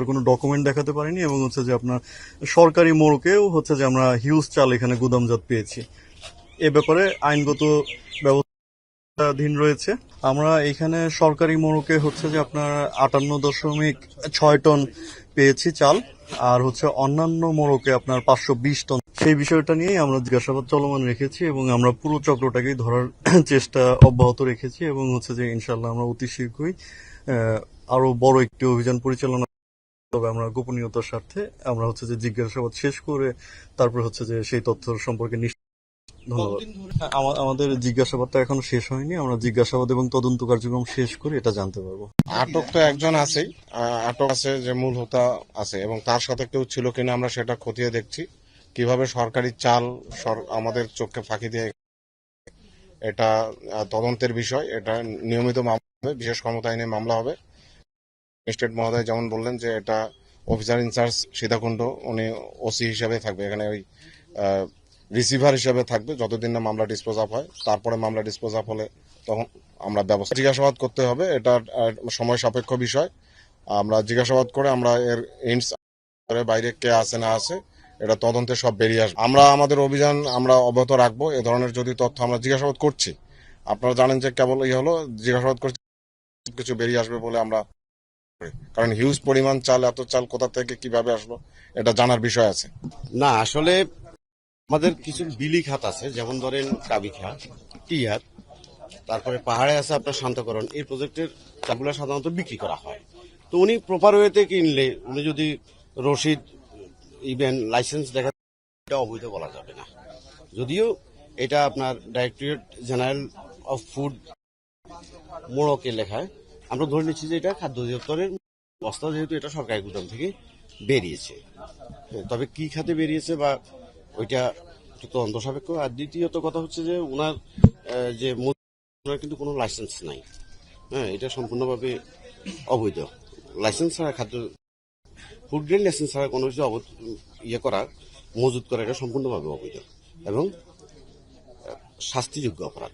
কোনো ডকুমেন্ট দেখাতে পারিনি এবং হচ্ছে যে আপনার সরকারি মোড়কেও হচ্ছে যে আমরা হিউজ চাল এখানে গুদামজাত পেয়েছি। এ ব্যাপারে আইনগত ব্যবস্থাধীন রয়েছে। আমরা এখানে সরকারি মোড়কে হচ্ছে যে আপনার 58.6 টন পেয়েছি চাল, আর হচ্ছে অন্যান্য মোড়কে আপনার 520 টন। সেই বিষয়টা নিয়েই আমরা জিজ্ঞাসাবাদ চলমান রেখেছি এবং আমরা পুরো চক্রটাকেই ধরার চেষ্টা অব্যাহত রেখেছি এবং হচ্ছে যে ইনশাল্লাহ আমরা অতি শীঘ্রই আরো বড় একটি অভিযান পরিচালনা, তবে আমরা গোপনীয়তার স্বার্থে আমরা হচ্ছে যে জিজ্ঞাসাবাদ শেষ করে তারপর হচ্ছে যে সেই তথ্য সম্পর্কে ধন্যবাদ। আমাদের জিজ্ঞাসাবাদটা এখনো শেষ হয়নি, আমরা জিজ্ঞাসাবাদ এবং তদন্ত কার্যক্রম শেষ করে এটা জানতে পারবো। আটক তো একজন আছেই, আটক আছে যে মূল হোতা আছে এবং তার সাথে কেউ ছিল কিনা আমরা সেটা খতিয়ে দেখছি। কিভাবে সরকারি চাল আমাদের চোখকে ফাঁকি দিয়ে, এটা তদন্তের বিষয়। এটা নিয়মিত মামলা হবে, বিশেষ ক্ষমতা আইনে মামলা হবে। ম্যাজিস্ট্রেট মহোদয় যেমন বললেন যে এটা অফিসার ইনচার্জ সীতাকুণ্ড, উনি ওসি হিসেবে থাকবে এখানে, ওই রিসিভার হিসেবে থাকবে যতদিন না মামলা ডিসপোজ আপ হয়। তারপরে মামলা ডিসপোজ আপ হলে তখন আমরা ব্যবস্থা জিজ্ঞাসাবাদ করতে হবে। এটা সময় সাপেক্ষ বিষয়। আমরা জিজ্ঞাসাবাদ করে আমরা এর ইন্টস বাইরে কে আছে না আছে এটা তদন্তে সব বেরিয়ে আসবে। আমরা আমাদের অভিযান আমরা অব্যাহত রাখবো। এ ধরনের যদি তথ্য আমরা জিজ্ঞাসাবাদ করছি, আপনারা জানেন যে কেবল হলো জিজ্ঞাসাবাদ করছি, কিছু বেরিয়ে আসবে বলে আমরা, কারণ হিউজ পরিমাণ চাল, এত চাল কোথা থেকে কিভাবে আসলো এটা জানার বিষয় আছে। না, আসলে আমাদের কিছু বিলি খাত আছে, যেমন ধরেন কাবিখা, টিয়ার, তারপরে পাহাড়ে আছে আপনার শান্তকরণ। এই প্রজেক্টের চালগুলো সাধারণত বিক্রি করা হয়। তো উনি প্রপার ওয়েতে কিনলে, উনি যদি রসিদ ইভেন লাইসেন্স দেখা, এটা অবৈধ বলা যাবে না। যদিও এটা আপনার ডাইরেক্টরেট জেনারেল অফ ফুড মোড়কে লেখায়, আমরা ধরে নিচ্ছি যে এটা খাদ্য অধিদপ্তরের বস্তা, যেহেতু এটা সরকারি গুদাম থেকে বেরিয়েছে। তবে কি খাতে বেরিয়েছে বা ওইটা তদন্ত সাপেক্ষ। আর দ্বিতীয়ত কথা হচ্ছে যে ওনার যে কিন্তু কোনো লাইসেন্স নাই। হ্যাঁ, এটা সম্পূর্ণভাবে অবৈধ। লাইসেন্স ছাড়া খাদ্য, ফুড গ্রেড লাইসেন্স ছাড়া কোনো কিছু করা, মজুত করা, এটা সম্পূর্ণভাবে অবৈধ এবং শাস্তিযোগ্য অপরাধ।